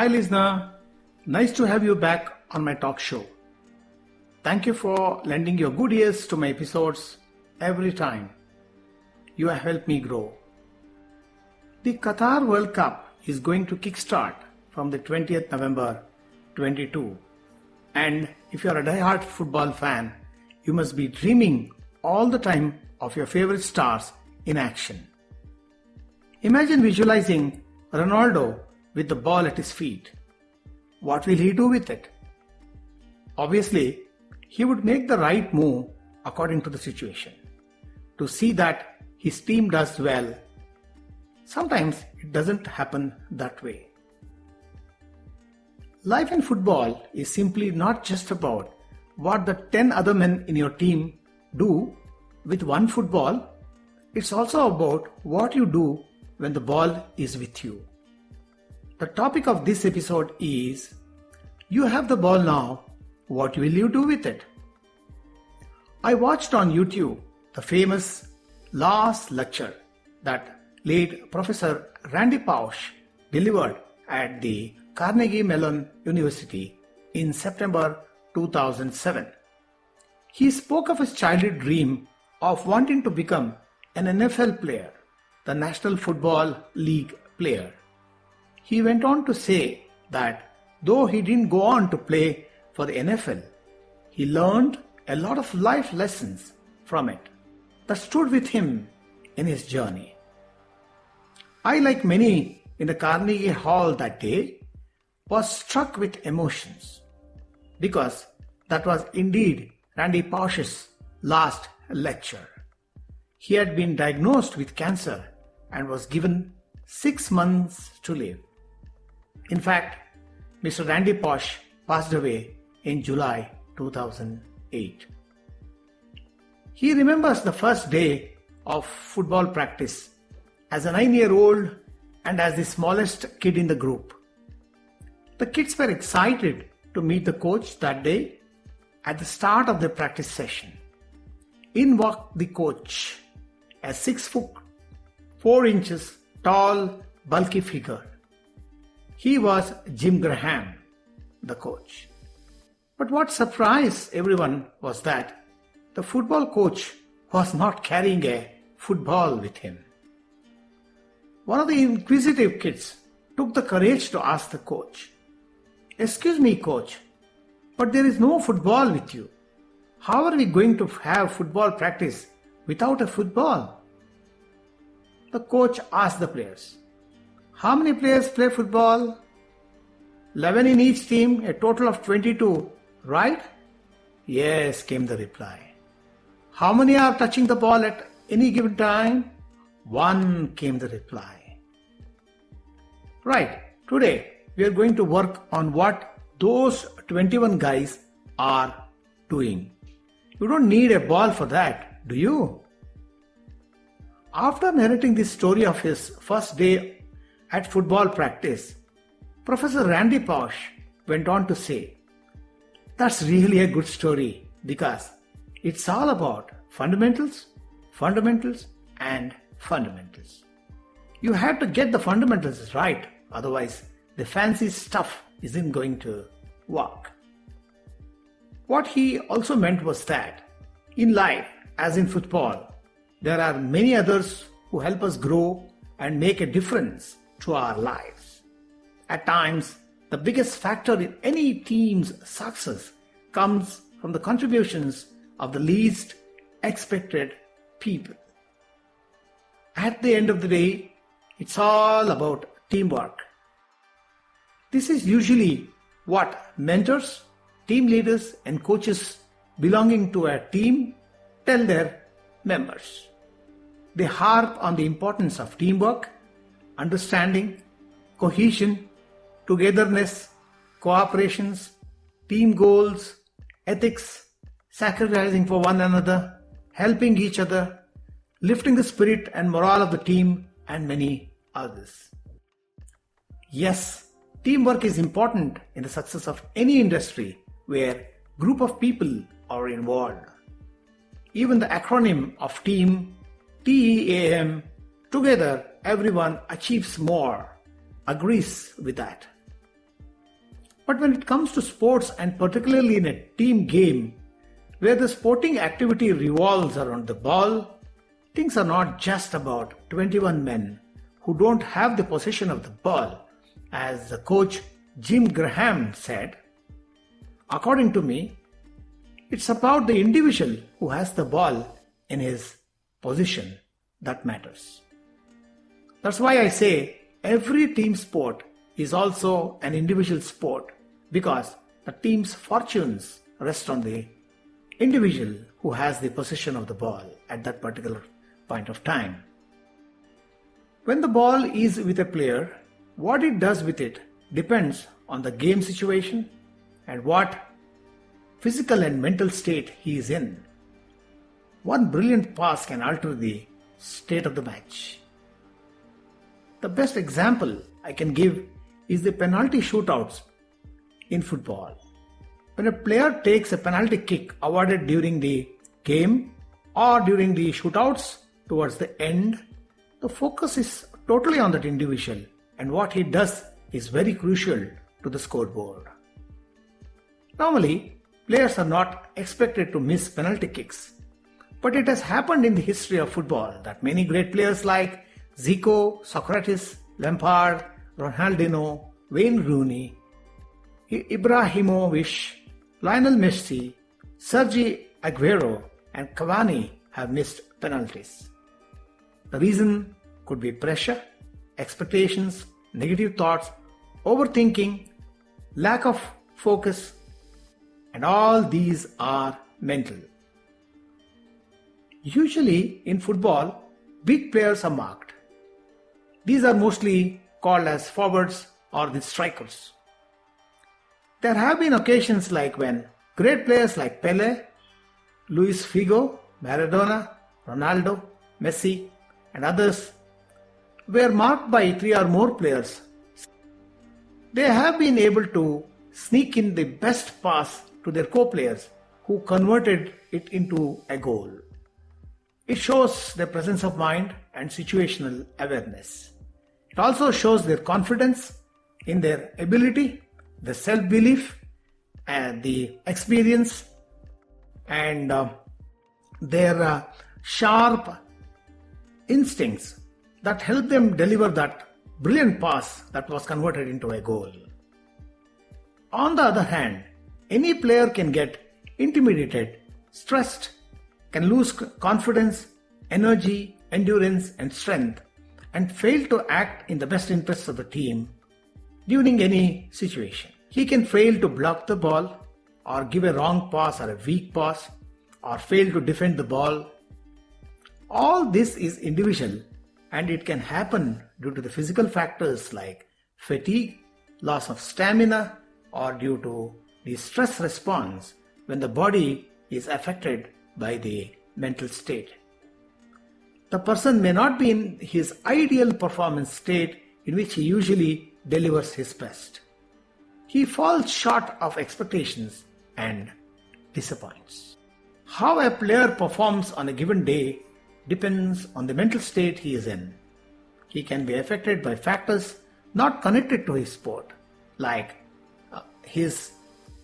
Hi listener, nice to have you back on my talk show. Thank you for lending your good ears to my episodes every time. You have helped me grow. The Qatar World Cup is going to kickstart from the 20th November 22. And if you are a die-hard football fan, you must be dreaming all the time of your favorite stars in action. Imagine visualizing Ronaldo with the ball at his feet. What will he do with it? Obviously, he would make the right move according to the situation, to see that his team does well. Sometimes it doesn't happen that way. Life in football is simply not just about what the 10 other men in your team do with one football. It's also about what you do when the ball is with you. The topic of this episode is, you have the ball now, what will you do with it? I watched on YouTube the famous last lecture that late Professor Randy Pausch delivered at the Carnegie Mellon University in September 2007. He spoke of his childhood dream of wanting to become an NFL player, the National Football League player. He went on to say that though he didn't go on to play for the NFL, he learned a lot of life lessons from it that stood with him in his journey. I, like many in the Carnegie Hall that day, was struck with emotions because that was indeed Randy Pausch's last lecture. He had been diagnosed with cancer and was given 6 months to live. In fact, Mr. Randy Pausch passed away in July 2008. He remembers the first day of football practice as a 9-year-old and as the smallest kid in the group. The kids were excited to meet the coach that day at the start of the practice session. In walked the coach, a 6 foot 4 inches tall, bulky figure. He was Jim Graham, the coach. But what surprised everyone was that the football coach was not carrying a football with him. One of the inquisitive kids took the courage to ask the coach, "Excuse me, coach, but there is no football with you. How are we going to have football practice without a football?" The coach asked the players, "How many players play football?" 11 in each team, a total of 22, right? "Yes," came the reply. "How many are touching the ball at any given time?" 1 came the reply. Right, today we are going to work on what those 21 guys are doing. You don't need a ball for that, do you? After narrating the story of his first day at football practice, Professor Randy Pausch went on to say, "That's really a good story because it's all about fundamentals, fundamentals, and fundamentals. You have to get the fundamentals right, otherwise the fancy stuff isn't going to work." What he also meant was that in life, as in football, there are many others who help us grow and make a difference to our lives. At times, the biggest factor in any team's success comes from the contributions of the least expected people. At the end of the day, it's all about teamwork. This is usually what mentors, team leaders, and coaches belonging to a team tell their members. They harp on the importance of teamwork, understanding, cohesion, togetherness, cooperations, team goals, ethics, sacrificing for one another, helping each other, lifting the spirit and morale of the team, and many others. Yes, teamwork is important in the success of any industry where group of people are involved. Even the acronym of team, TEAM, together everyone achieves more, agrees with that. But when it comes to sports, and particularly in a team game, where the sporting activity revolves around the ball, things are not just about 21 men who don't have the possession of the ball. As the coach Jim Graham said, according to me, it's about the individual who has the ball in his position that matters. That's why I say every team sport is also an individual sport, because the team's fortunes rest on the individual who has the possession of the ball at that particular point of time. When the ball is with a player, what it does with it depends on the game situation and what physical and mental state he is in. One brilliant pass can alter the state of the match. The best example I can give is the penalty shootouts in football. When a player takes a penalty kick awarded during the game or during the shootouts towards the end, the focus is totally on that individual, and what he does is very crucial to the scoreboard. Normally, players are not expected to miss penalty kicks, but it has happened in the history of football that many great players like Zico, Socrates, Lampard, Ronaldinho, Wayne Rooney, Ibrahimovic, Lionel Messi, Sergi Aguero and Cavani have missed penalties. The reason could be pressure, expectations, negative thoughts, overthinking, lack of focus, and all these are mental. Usually in football, big players are marked. These are mostly called as forwards or the strikers. There have been occasions like when great players like Pele, Luis Figo, Maradona, Ronaldo, Messi, and others were marked by 3 or more players. They have been able to sneak in the best pass to their co-players who converted it into a goal. It shows their presence of mind and situational awareness. It also shows their confidence in their ability, the self-belief, and the experience, and their sharp instincts that help them deliver that brilliant pass that was converted into a goal. On the other hand, any player can get intimidated, stressed, can lose confidence, energy, endurance, and strength, and fail to act in the best interests of the team during any situation. He can fail to block the ball, or give a wrong pass or a weak pass, or fail to defend the ball. All this is individual, and it can happen due to the physical factors like fatigue, loss of stamina, or due to the stress response when the body is affected by the mental state. The person may not be in his ideal performance state in which he usually delivers his best. He falls short of expectations and disappoints. How a player performs on a given day depends on the mental state he is in. He can be affected by factors not connected to his sport, like his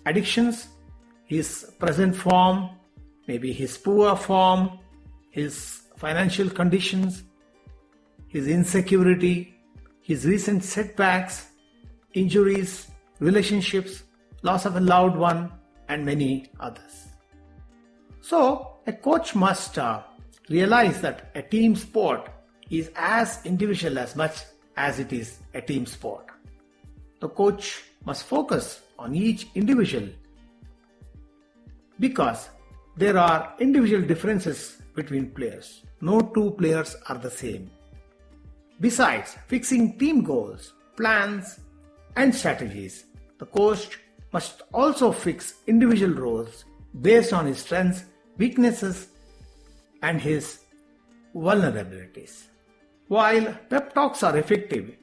addictions, his present form, maybe his poor form, his financial conditions, his insecurity, his recent setbacks, injuries, relationships, loss of a loved one, and many others. So, a coach must realize that a team sport is as individual as much as it is a team sport. The coach must focus on each individual because there are individual differences between players. No two players are the same. Besides fixing team goals, plans, and strategies, the coach must also fix individual roles based on his strengths, weaknesses, and his vulnerabilities. While pep talks are effective,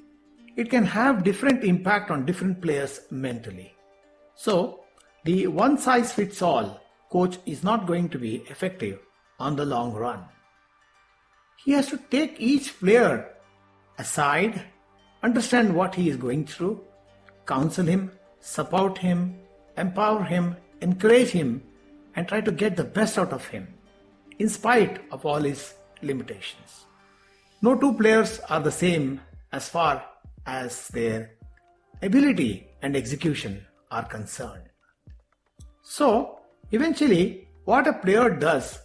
it can have different impact on different players mentally. So, the one-size-fits-all coach is not going to be effective on the long run. He has to take each player aside, understand what he is going through, counsel him, support him, empower him, encourage him, and try to get the best out of him, in spite of all his limitations. No two players are the same as far as their ability and execution are concerned. So, eventually, what a player does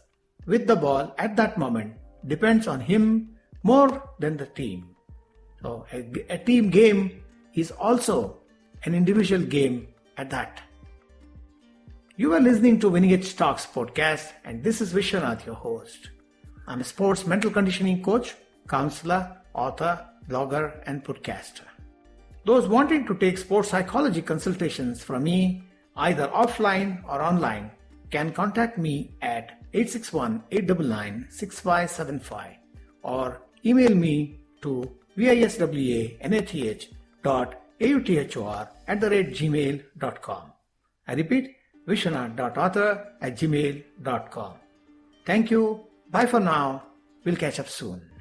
with the ball at that moment depends on him more than the team. So, a team game is also an individual game at that. You are listening to Winning Edge Talks podcast, and this is Vishwanath, your host. I'm a sports mental conditioning coach, counselor, author, blogger, and podcaster. Those wanting to take sports psychology consultations from me, either offline or online, can contact me at 861-899-6575 or email me to viswanath.author@gmail.com. I repeat, vishwanath.author@gmail.com. Thank you. Bye for now. We'll catch up soon.